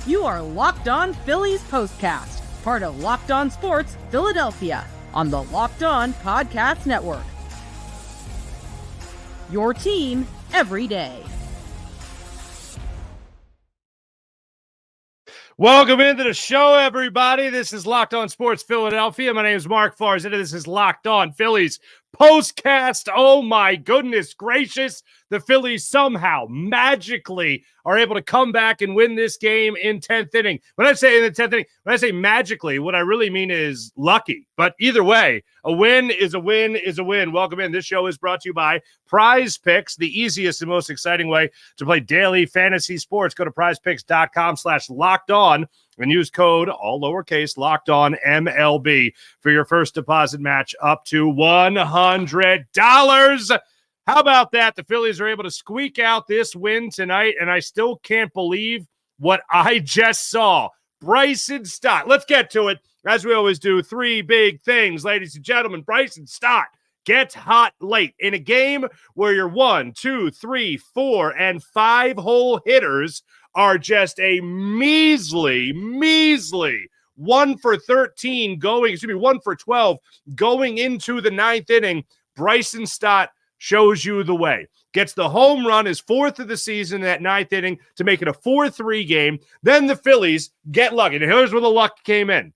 You are Locked On Phillies Postcast, part of Locked On Sports Philadelphia, on the Locked On Podcast Network. Your team every day. Welcome into the show, everybody. This is Locked On Sports Philadelphia. My name is Mark Farzetta. This is Locked On Phillies Postcast. Oh, my goodness gracious. The Phillies somehow magically are able to come back and win this game in 10th inning. When I say in the 10th inning, when I say magically, what I really mean is lucky. But either way, a win is a win is a win. Welcome in. This show is brought to you by Prize Picks, the easiest and most exciting way to play daily fantasy sports. Go to prizepicks.com/locked-on and use code, all lowercase, Locked On MLB for your first deposit match up to $100. How about that? The Phillies are able to squeak out this win tonight, and I still can't believe what I just saw. Bryson Stott. Let's get to it. As we always do, three big things, ladies and gentlemen. Bryson Stott gets hot late in a game where your 1, 2, 3, 4, and 5 hole hitters are just a measly 1 for 13 1 for 12 going into the 9th inning. Bryson Stott shows you the way. Gets the home run, his 4th of the season in that 9th inning to make it a 4-3 game. Then the Phillies get lucky. And here's where the luck came in.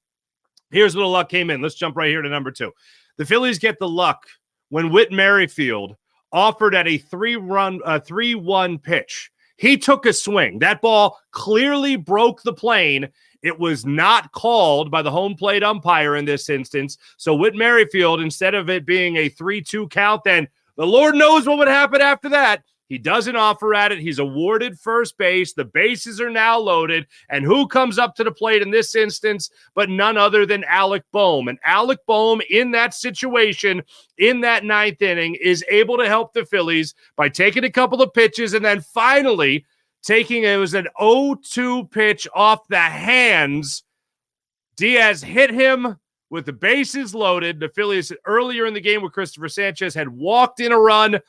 Let's jump right here to number 2. The Phillies get the luck when Whit Merrifield offered at a 3-1 pitch. He took a swing. That ball clearly broke the plane. It was not called by the home plate umpire in this instance. So Whit Merrifield, instead of it being a 3-2 count, then the Lord knows what would happen after that. He doesn't offer at it. He's awarded first base. The bases are now loaded. And who comes up to the plate in this instance but none other than Alec Bohm? And Alec Bohm, in that situation, in that 9th inning, is able to help the Phillies by taking a couple of pitches and then finally it was an 0-2 pitch off the hands. Diaz hit him with the bases loaded. The Phillies earlier in the game with Cristopher Sanchez had walked in a run.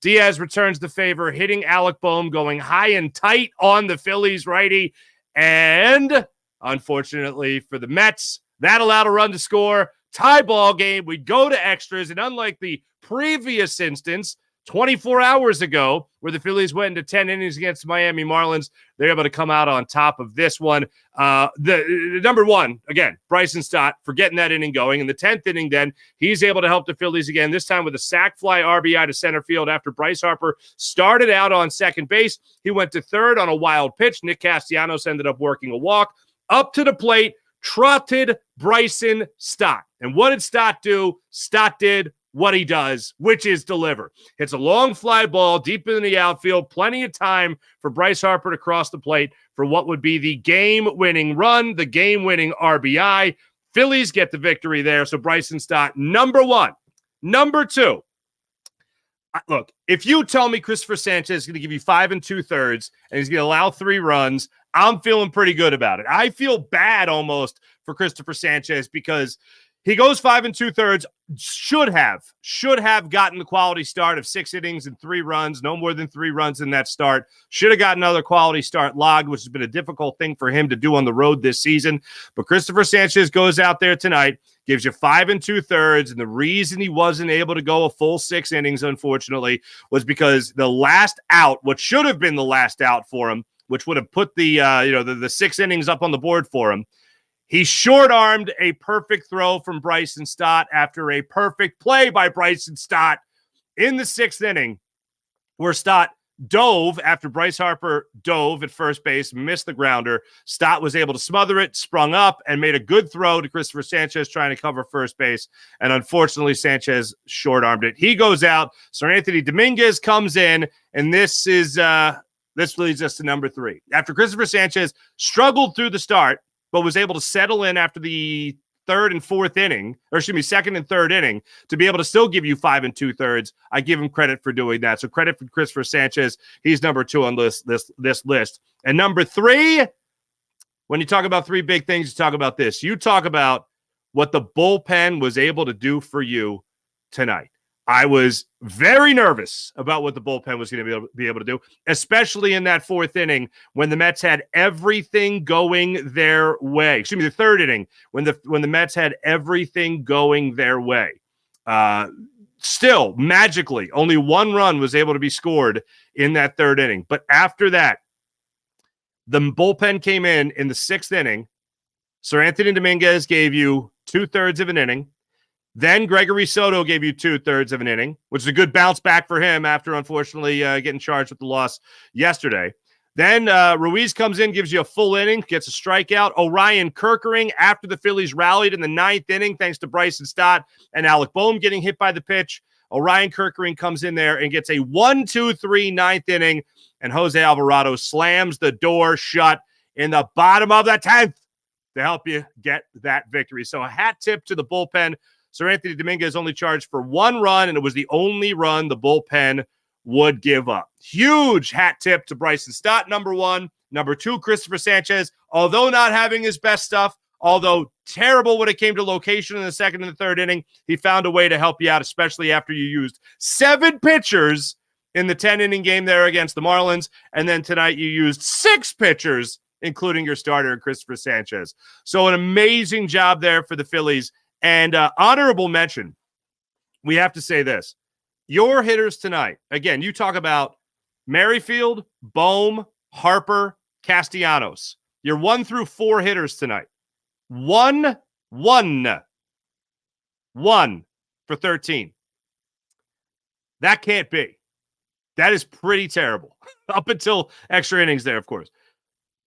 Diaz returns the favor, hitting Alec Bohm, going high and tight on the Phillies righty. And unfortunately for the Mets, that allowed a run to score. Tie ball game. We go to extras. And unlike the previous instance, 24 hours ago, where the Phillies went into 10 innings against the Miami Marlins, they're able to come out on top of this one. The number 1, again, Bryson Stott, for getting that inning going. In the 10th inning, then, he's able to help the Phillies again, this time with a sac fly RBI to center field after Bryce Harper started out on second base. He went to third on a wild pitch. Nick Castellanos ended up working a walk. Up to the plate, trotted Bryson Stott. And what did Stott do? Stott did what he does, which is deliver. It's a long fly ball deep in the outfield, plenty of time for Bryce Harper to cross the plate for what would be the game-winning run, the game-winning RBI. Phillies get the victory there, so Bryson Stott, number 1. Number 2, look, if you tell me Cristopher Sanchez is going to give you 5 2/3 and he's going to allow 3 runs, I'm feeling pretty good about it. I feel bad almost for Cristopher Sanchez because he goes 5 2/3, should have gotten the quality start of 6 innings and 3 runs, no more than 3 runs in that start. Should have got another quality start logged, which has been a difficult thing for him to do on the road this season. But Cristopher Sanchez goes out there tonight, gives you 5 2/3, and the reason he wasn't able to go a full 6 innings, unfortunately, was because the last out, what should have been the last out for him, which would have put the 6 innings up on the board for him, he short-armed a perfect throw from Bryson Stott after a perfect play by Bryson Stott in the 6th inning, where Stott dove after Bryce Harper dove at first base, missed the grounder. Stott was able to smother it, sprung up, and made a good throw to Cristopher Sanchez trying to cover first base. And unfortunately, Sanchez short-armed it. He goes out. Sir Anthony Dominguez comes in, and this leads us to number 3. After Cristopher Sanchez struggled through the start, but was able to settle in after the 2nd and 3rd inning to be able to still give you 5 2/3. I give him credit for doing that. So credit for Cristopher Sanchez. He's number 2 on this list. And number 3, when you talk about 3 big things, you talk about this. You talk about what the bullpen was able to do for you tonight. I was very nervous about what the bullpen was going to be able to do, especially in that fourth inning when the Mets had everything going their way. Excuse me, the third inning when the Mets had everything going their way. Still, magically, only one run was able to be scored in that third inning. But after that, the bullpen came in the sixth inning. Sir Anthony Dominguez gave you 2/3 of an inning. Then Gregory Soto gave you 2/3 of an inning, which is a good bounce back for him after, unfortunately, getting charged with the loss yesterday. Then Ruiz comes in, gives you a full inning, gets a strikeout. Orion Kerkering, after the Phillies rallied in the ninth inning, thanks to Bryson Stott and Alec Bohm getting hit by the pitch, Orion Kerkering comes in there and gets a 1-2-3 ninth inning, and Jose Alverado slams the door shut in the bottom of the 10th to help you get that victory. So a hat tip to the bullpen. Sir Anthony Dominguez only charged for one run, and it was the only run the bullpen would give up. Huge hat tip to Bryson Stott, number one. Number two, Cristopher Sanchez, although not having his best stuff, although terrible when it came to location in the second and the third inning, he found a way to help you out, especially after you used 7 pitchers in the 10-inning game there against the Marlins. And then tonight you used 6 pitchers, including your starter, Cristopher Sanchez. So an amazing job there for the Phillies. And honorable mention, we have to say this. Your hitters tonight, again, you talk about Merrifield, Bohm, Harper, Castellanos. Your 1 through 4 hitters tonight. 1 for 13. That can't be. That is pretty terrible. Up until extra innings there, of course.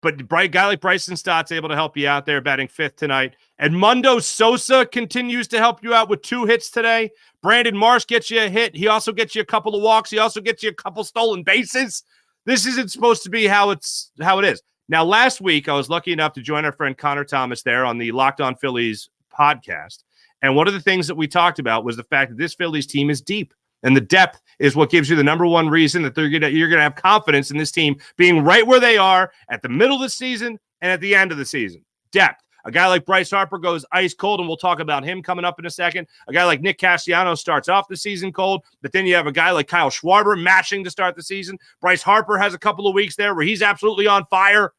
But a guy like Bryson Stott's able to help you out there, batting 5th tonight. Edmundo Sosa continues to help you out with 2 hits today. Brandon Marsh gets you a hit. He also gets you a couple of walks. He also gets you a couple stolen bases. This isn't supposed to be how it is. Now, last week, I was lucky enough to join our friend Connor Thomas there on the Locked On Phillies podcast. And one of the things that we talked about was the fact that this Phillies team is deep. And the depth is what gives you the number one reason that you're going to have confidence in this team being right where they are at the middle of the season and at the end of the season. Depth. A guy like Bryce Harper goes ice cold, and we'll talk about him coming up in a second. A guy like Nick Castellanos starts off the season cold, but then you have a guy like Kyle Schwarber matching to start the season. Bryce Harper has a couple of weeks there where he's absolutely on fire.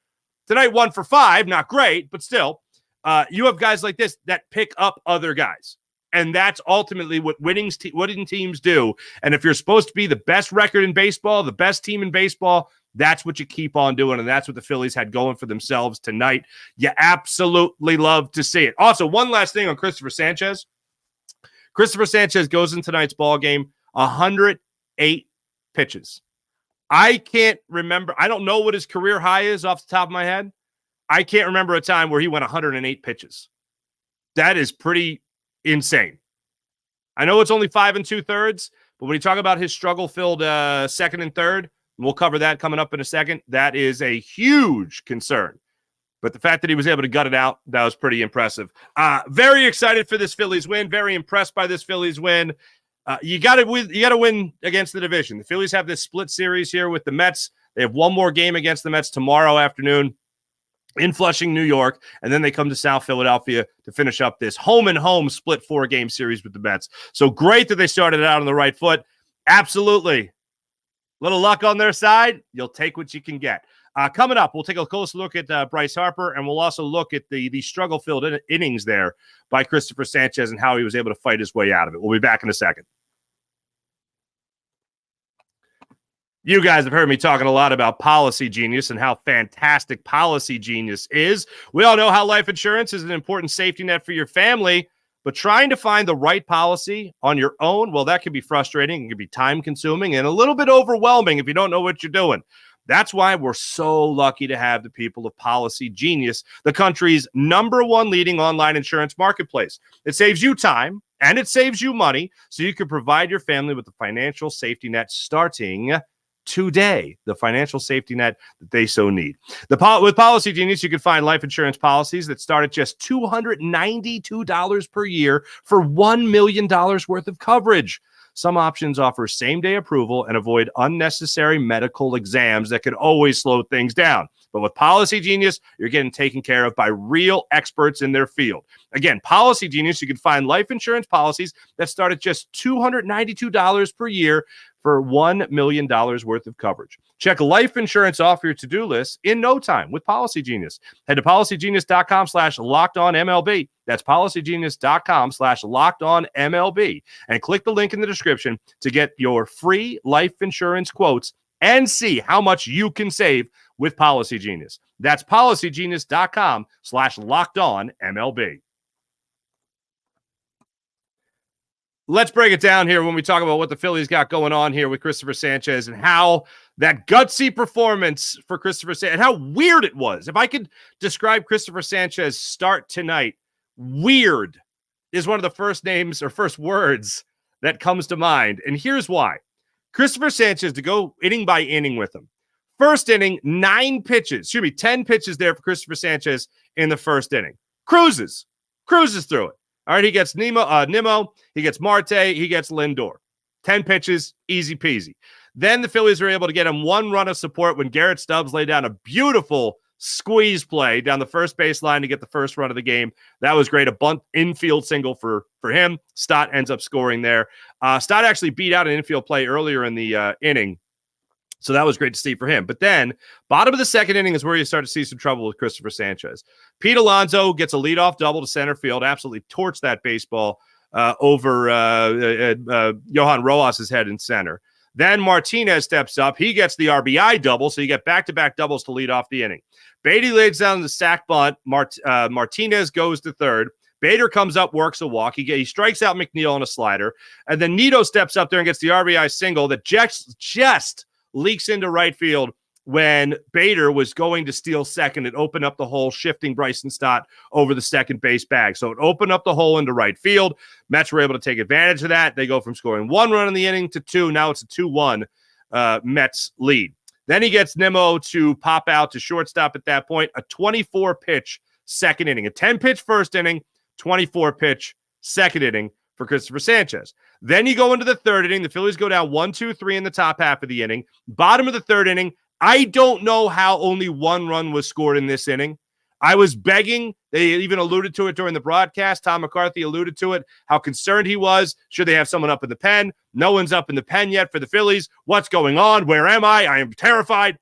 Tonight, 1 for 5, not great, but still. You have guys like this that pick up other guys. And that's ultimately what winning teams do. And if you're supposed to be the best record in baseball, the best team in baseball, that's what you keep on doing. And that's what the Phillies had going for themselves tonight. You absolutely love to see it. Also, one last thing on Cristopher Sanchez. Cristopher Sanchez goes in tonight's ball game 108 pitches. I can't remember. I don't know what his career high is off the top of my head. I can't remember a time where he went 108 pitches. That is pretty insane. I know it's only 5 2/3, but when you talk about his struggle-filled second and third, and we'll cover that coming up in a second, that is a huge concern. But the fact that he was able to gut it out, that was pretty impressive. Very excited for this Phillies win. Very impressed by this Phillies win. You got to win against the division. The Phillies have this split series here with the Mets. They have one more game against the Mets tomorrow afternoon in Flushing, New York, and then they come to South Philadelphia to finish up this home-and-home split 4-game series with the Mets. So great that they started out on the right foot. Absolutely. Little luck on their side, you'll take what you can get. Coming up, we'll take a close look at Bryce Harper, and we'll also look at the struggle-filled innings there by Cristopher Sanchez and how he was able to fight his way out of it. We'll be back in a second. You guys have heard me talking a lot about Policy Genius and how fantastic Policy Genius is. We all know how life insurance is an important safety net for your family, but trying to find the right policy on your own, well, that can be frustrating. It can be time-consuming and a little bit overwhelming if you don't know what you're doing. That's why we're so lucky to have the people of Policy Genius, the country's #1 leading online insurance marketplace. It saves you time and it saves you money so you can provide your family with the financial safety net starting today, the financial safety net that they so need. With Policy Genius, you can find life insurance policies that start at just $292 per year for $1 million worth of coverage. Some options offer same-day approval and avoid unnecessary medical exams that could always slow things down. But with Policy Genius, you're getting taken care of by real experts in their field. Again, Policy Genius, you can find life insurance policies that start at just $292 per year for $1 million worth of coverage. Check life insurance off your to-do list in no time with Policy Genius. Head to policygenius.com/lockedonmlb. That's policygenius.com/lockedonmlb. And click the link in the description to get your free life insurance quotes and see how much you can save with Policy Genius. That's policygenius.com/lockedonmlb. Let's break it down here when we talk about what the Phillies got going on here with Cristopher Sanchez and how that gutsy performance for Cristopher Sanchez and how weird it was. If I could describe Cristopher Sanchez's start tonight, weird is one of the first names or first words that comes to mind. And here's why. Cristopher Sanchez, to go inning by inning with him. First inning, 10 pitches there for Cristopher Sanchez in the first inning. Cruises through it. All right, he gets Nimmo, he gets Marte, he gets Lindor. 10 pitches, easy peasy. Then the Phillies are able to get him one run of support when Garrett Stubbs laid down a beautiful squeeze play down the first baseline to get the first run of the game. That was great. A bunt infield single for him. Stott ends up scoring there. Stott actually beat out an infield play earlier in the inning. So that was great to see for him. But then, bottom of the second inning is where you start to see some trouble with Cristopher Sanchez. Pete Alonso gets a leadoff double to center field, absolutely torched that baseball over Johan Rojas' head in center. Then Martinez steps up. He gets the RBI double, so you get back-to-back doubles to lead off the inning. Beatty lays down the sack bunt. Martinez goes to third. Bader comes up, works a walk. He strikes out McNeil on a slider. And then Nito steps up there and gets the RBI single that just leaks into right field when Bader was going to steal second. It opened up the hole, shifting Bryson Stott over the second base bag. So it opened up the hole into right field. Mets were able to take advantage of that. They go from scoring one run in the inning to two. Now it's a 2-1 Mets lead. Then he gets Nimmo to pop out to shortstop at that point. A 24-pitch second inning. A 10-pitch first inning, 24-pitch second inning for Cristopher Sanchez. Then you go into the third inning. The Phillies go down 1-2-3 in the top half of the inning. Bottom of the third inning, I don't know how only one run was scored in this inning. I was begging. They even alluded to it during the broadcast. Tom McCarthy alluded to it, how concerned he was. Should they have someone up in the pen? No one's up in the pen yet for the Phillies. What's going on? Where am I? I am terrified.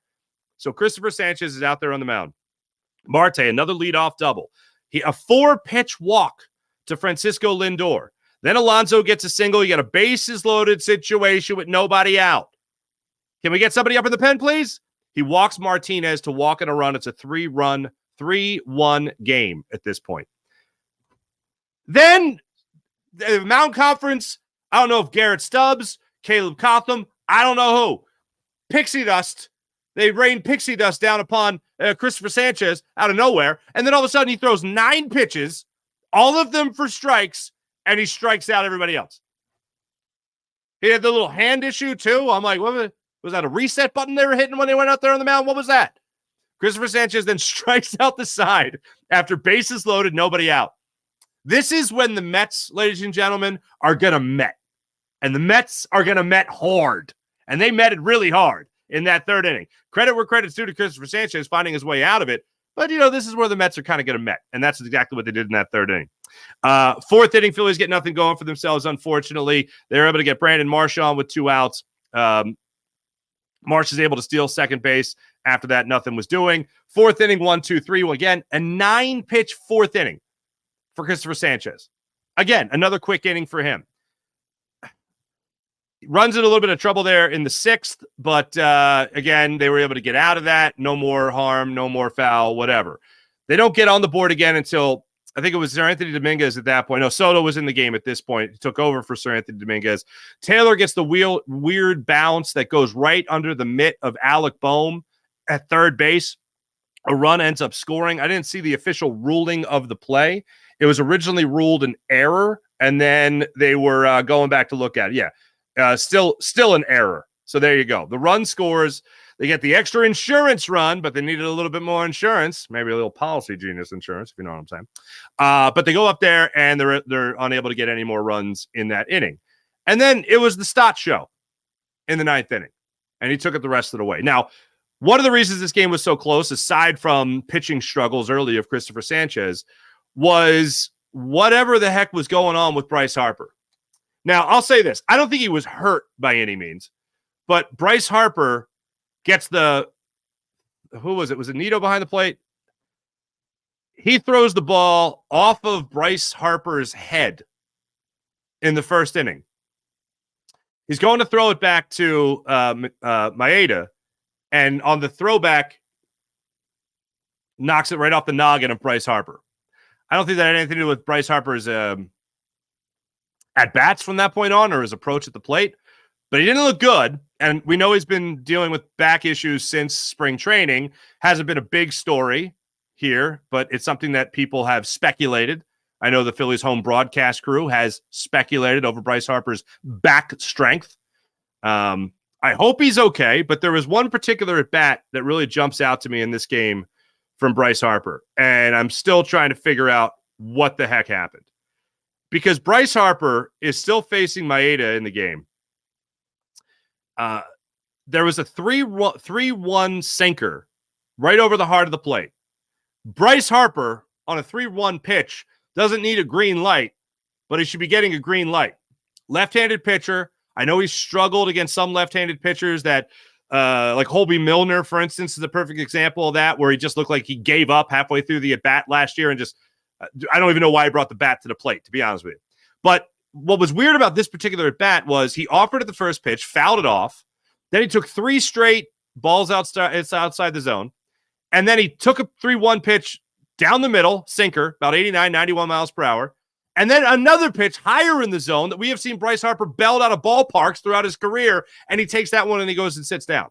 So Cristopher Sanchez is out there on the mound. Marte, another leadoff double. A 4-pitch walk to Francisco Lindor. Then Alonso gets a single. You got a bases-loaded situation with nobody out. Can we get somebody up in the pen, please? He walks Martinez to walk in a run. It's a 3-1, 3-1 game at this point. Then the Mound Conference, I don't know if Garrett Stubbs, Caleb Cotham, I don't know who. Pixie dust. They rained pixie dust down upon Cristopher Sanchez out of nowhere. And then all of a sudden he throws 9 pitches, all of them for strikes, and he strikes out everybody else. He had the little hand issue, too. I'm like, what was that a reset button they were hitting when they went out there on the mound? What was that? Cristopher Sanchez then strikes out the side after bases loaded, nobody out. This is when the Mets, ladies and gentlemen, are going to Met. And the Mets are going to Met hard. And they met it really hard in that third inning. Credit where credit's due to Cristopher Sanchez finding his way out of it. But, this is where the Mets are kind of going to Met. And that's exactly what they did in that third inning. Fourth inning, Phillies get nothing going for themselves, unfortunately. They're able to get Brandon Marsh on with 2 outs. Marsh is able to steal second base. After that, nothing was doing. Fourth inning, 1-2-3. Well, again, a 9-pitch fourth inning for Cristopher Sanchez. Again, another quick inning for him. Runs in a little bit of trouble there in the 6th, but again, they were able to get out of that. No more harm, no more foul, whatever. They don't get on the board again until, I think it was Sir Anthony Dominguez at that point. No, Soto was in the game at this point. He took over for Sir Anthony Dominguez. Taylor gets the weird bounce that goes right under the mitt of Alec Bohm at third base. A run ends up scoring. I didn't see the official ruling of the play. It was originally ruled an error, and then they were going back to look at it. Yeah, still an error. So there you go. The run scores. They get the extra insurance run, but they needed a little bit more insurance, maybe a little Policy Genius insurance, if you know what I'm saying. But they go up there, and they're unable to get any more runs in that inning. And then it was the Stott show in the 9th inning, and he took it the rest of the way. Now, One of the reasons this game was so close, aside from pitching struggles early of Cristopher Sanchez, was whatever the heck was going on with Bryce Harper. Now, I'll say this. I don't think he was hurt by any means, but Bryce Harper gets who was it? Was it Nito behind the plate? He throws the ball off of Bryce Harper's head in the first inning. He's going to throw it back to Maeda, and on the throwback, knocks it right off the noggin of Bryce Harper. I don't think that had anything to do with Bryce Harper's at-bats from that point on or his approach at the plate, but he didn't look good, and we know he's been dealing with back issues since spring training. Hasn't been a big story here, but it's something that people have speculated. I know the Phillies home broadcast crew has speculated over Bryce Harper's back strength. I hope he's okay, but there was one particular at-bat that really jumps out to me in this game from Bryce Harper, and I'm still trying to figure out what the heck happened. Because Bryce Harper is still facing Maeda in the game. There was a 3-1 sinker right over the heart of the plate. Bryce Harper on a 3-1 pitch doesn't need a green light, but he should be getting a green light. Left-handed pitcher. I know he's struggled against some left-handed pitchers that, like Holby Milner, for instance, is a perfect example of that, where he just looked like he gave up halfway through the at-bat last year and just, I don't even know why he brought the bat to the plate, to be honest with you. But what was weird about this particular at-bat was he offered at the first pitch, fouled it off. Then he took 3 straight balls outside the zone. And then he took a 3-1 pitch down the middle, sinker, about 89, 91 miles per hour. And then another pitch higher in the zone that we have seen Bryce Harper belt out of ballparks throughout his career. And he takes that one and he goes and sits down.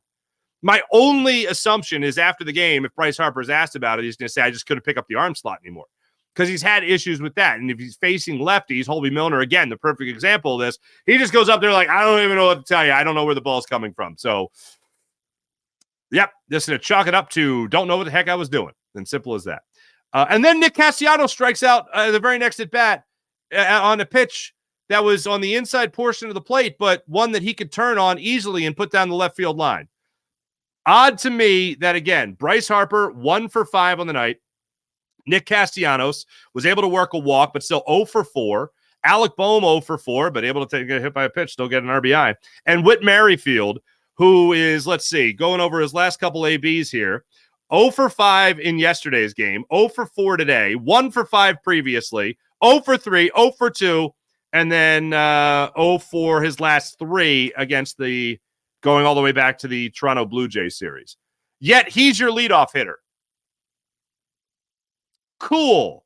My only assumption is after the game, if Bryce Harper is asked about it, he's going to say, I just couldn't pick up the arm slot anymore. Because he's had issues with that. And if he's facing lefties, Holby Milner, again, the perfect example of this, he just goes up there like, I don't even know what to tell you. I don't know where the ball's coming from. So, yep, just going to chalk it up to don't know what the heck I was doing. And simple as that. And then Nick Castellanos strikes out the very next at-bat on a pitch that was on the inside portion of the plate, but one that he could turn on easily and put down the left field line. Odd to me that, again, Bryce Harper, 1 for 5 on the night. Nick Castellanos was able to work a walk, but still 0 for 4. Alec Bohm 0 for 4, but able to get hit by a pitch, still get an RBI. And Whit Merrifield, who is, let's see, going over his last couple ABs here, 0 for 5 in yesterday's game, 0 for 4 today, 1 for 5 previously, 0 for 3, 0 for 2, and then 0 for his last 3 against going all the way back to the Toronto Blue Jays series. Yet he's your leadoff hitter. Cool.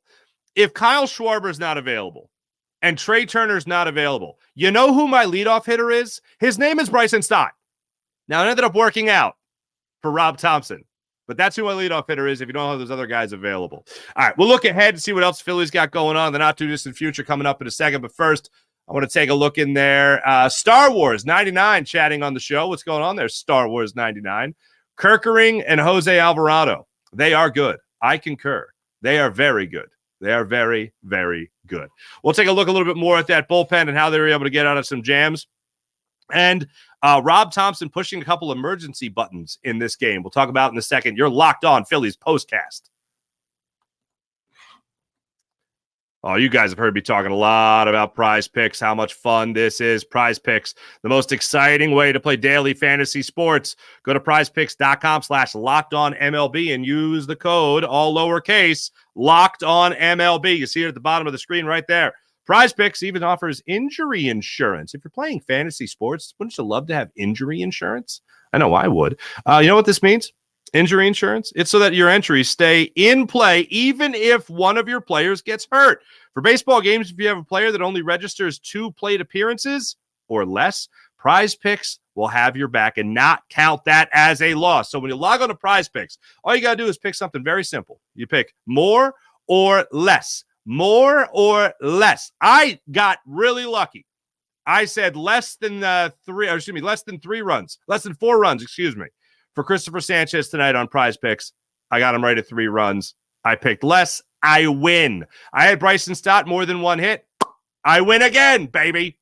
If Kyle Schwarber's not available and Trey Turner's not available, you know who my leadoff hitter is? His name is Bryson Stott. Now, it ended up working out for Rob Thompson, but that's who my leadoff hitter is if you don't have those other guys available. All right, we'll look ahead and see what else Philly's got going on in the not-too-distant future coming up in a second. But first, I want to take a look in there. Star Wars 99 chatting on the show. What's going on there, Star Wars 99? Kerkering and Jose Alverado. They are good. I concur. They are very good. They are very, very good. We'll take a look a little bit more at that bullpen and how they were able to get out of some jams. And Rob Thompson pushing a couple emergency buttons in this game. We'll talk about in a second. You're locked on Phillies postcast. Oh, you guys have heard me talking a lot about Prize Picks, how much fun this is. Prize Picks, the most exciting way to play daily fantasy sports. Go to prizepicks.com/lockedonmlb and use the code, all lowercase, lockedonmlb. You see it at the bottom of the screen right there. Prize Picks even offers injury insurance. If you're playing fantasy sports, wouldn't you love to have injury insurance? I know I would. You know what this means? Injury insurance. It's so that your entries stay in play even if one of your players gets hurt. For baseball games, if you have a player that only registers 2 plate appearances or less, Prize Picks will have your back and not count that as a loss. So when you log on to Prize Picks, all you got to do is pick something very simple. You pick more or less. More or less. I got really lucky. I said less than 4 runs, for Cristopher Sanchez tonight on Prize Picks. I got him right at 3 runs. I picked less. I win. I had Bryson Stott more than 1 hit. I win again, baby.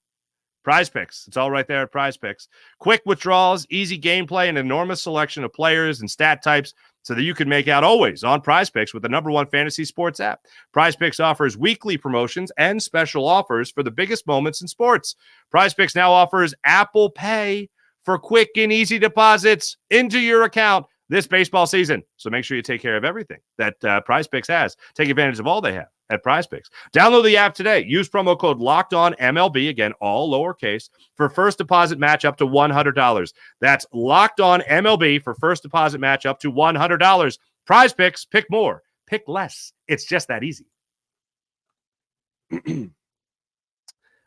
Prize Picks. It's all right there at Prize Picks. Quick withdrawals, easy gameplay, an enormous selection of players and stat types so that you can make out always on Prize Picks with the #1 fantasy sports app. Prize Picks offers weekly promotions and special offers for the biggest moments in sports. Prize Picks now offers Apple Pay for quick and easy deposits into your account this baseball season. So make sure you take care of everything that Prize Picks has. Take advantage of all they have at Prize Picks. Download the app today. Use promo code LOCKEDONMLB, again, all lowercase, for first deposit match up to $100. That's LOCKEDONMLB for first deposit match up to $100. Prize Picks, pick more, pick less. It's just that easy.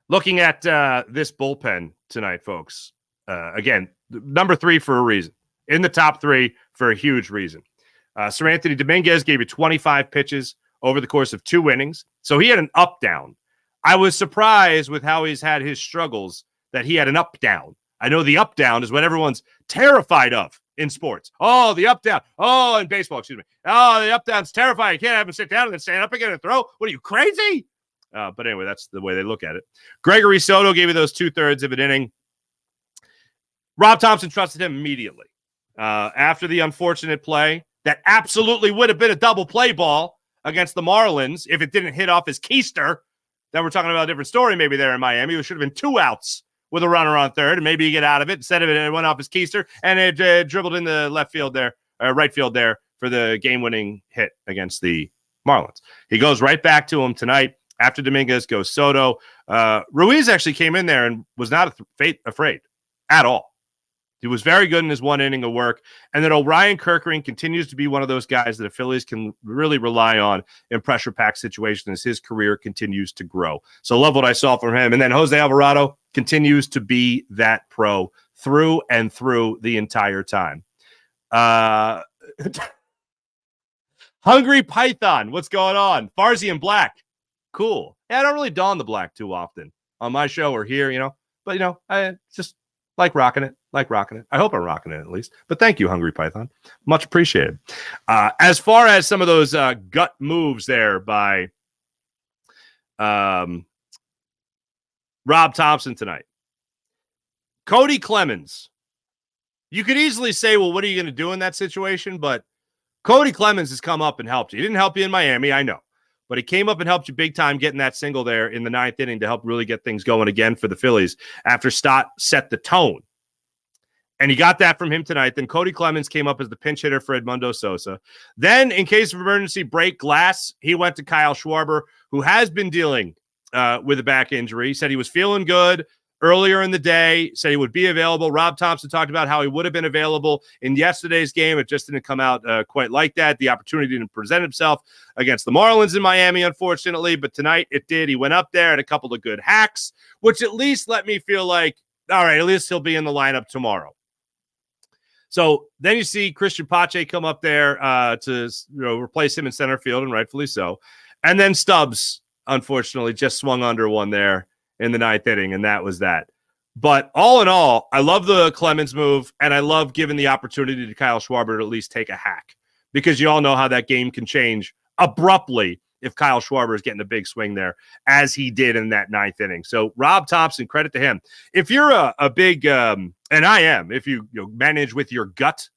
Looking at this bullpen tonight, folks. Again, number 3 for a reason. In the top 3 for a huge reason. Sir Anthony Dominguez gave you 25 pitches over the course of 2 innings. So he had an up-down. I was surprised with how he's had his struggles that he had an up-down. I know the up-down is what everyone's terrified of in sports. Oh, the up-down. Oh, in baseball, excuse me. Oh, the up-down's terrifying. You can't have him sit down and then stand up again and throw. What are you, crazy? But anyway, that's the way they look at it. Gregory Soto gave you those 2/3 of an inning. Rob Thompson trusted him immediately. After the unfortunate play that absolutely would have been a double play ball against the Marlins if it didn't hit off his keister, then we're talking about a different story maybe there in Miami. It should have been 2 outs with a runner on third, and maybe you get out of it. Instead of it went off his keister, and it dribbled in the left field there, right field there for the game-winning hit against the Marlins. He goes right back to him tonight. After Dominguez goes Soto. Ruiz actually came in there and was not afraid at all. He was very good in his 1 inning of work. And then Orion Kerkering continues to be one of those guys that the Phillies can really rely on in pressure-packed situations as his career continues to grow. So love what I saw from him. And then Jose Alverado continues to be that pro through and through the entire time. Hungry Python, what's going on? Farsi in black. Cool. Yeah, I don't really don the black too often on my show or here, But, I just like rocking it. I hope I'm rocking it at least. But thank you, Hungry Python. Much appreciated. As far as some of those gut moves there by Rob Thompson tonight. Cody Clemens. You could easily say, well, what are you going to do in that situation? But Cody Clemens has come up and helped you. He didn't help you in Miami, I know. But he came up and helped you big time getting that single there in the 9th inning to help really get things going again for the Phillies after Stott set the tone. And he got that from him tonight. Then Cody Clemens came up as the pinch hitter for Edmundo Sosa. Then, in case of emergency, break glass, he went to Kyle Schwarber, who has been dealing with a back injury. He said he was feeling good earlier in the day, said he would be available. Rob Thompson talked about how he would have been available in yesterday's game. It just didn't come out quite like that. The opportunity didn't present himself against the Marlins in Miami, unfortunately. But tonight it did. He went up there, had a couple of good hacks, which at least let me feel like, all right, at least he'll be in the lineup tomorrow. So then you see Christian Pache come up there to replace him in center field, and rightfully so. And then Stubbs, unfortunately, just swung under one there in the 9th inning, and that was that. But all in all, I love the Clemens move, and I love giving the opportunity to Kyle Schwarber to at least take a hack, because you all know how that game can change abruptly if Kyle Schwarber is getting a big swing there, as he did in that 9th inning. So Rob Thompson, credit to him. If you're a big, and I am, if you manage with your gut,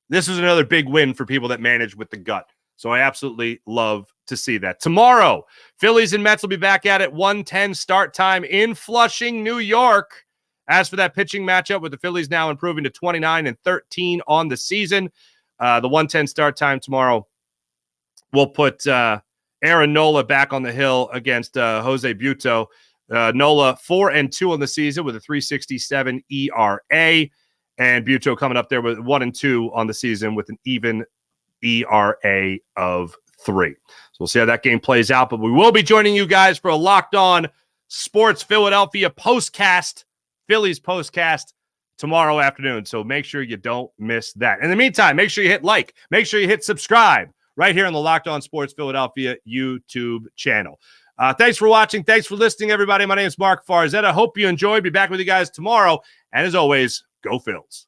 this is another big win for people that manage with the gut. So I absolutely love to see that. Tomorrow, Phillies and Mets will be back at it, 1:10 start time in Flushing, New York. As for that pitching matchup, with the Phillies now improving to 29-13 on the season, the 1:10 start time tomorrow will put Aaron Nola back on the hill against Jose Buto. Nola 4-2 on the season with a 3.67 ERA, and Buto coming up there with 1-2 on the season with an even ERA of 3. So we'll see how that game plays out, but we will be joining you guys for a Locked On Sports Philadelphia postcast, Phillies postcast tomorrow afternoon. So make sure you don't miss that. In the meantime, make sure you hit like, make sure you hit subscribe right here on the Locked On Sports Philadelphia YouTube channel. Thanks for watching. Thanks for listening, everybody. My name is Mark Farzetta. Hope you enjoyed. Be back with you guys tomorrow. And as always, go Phils.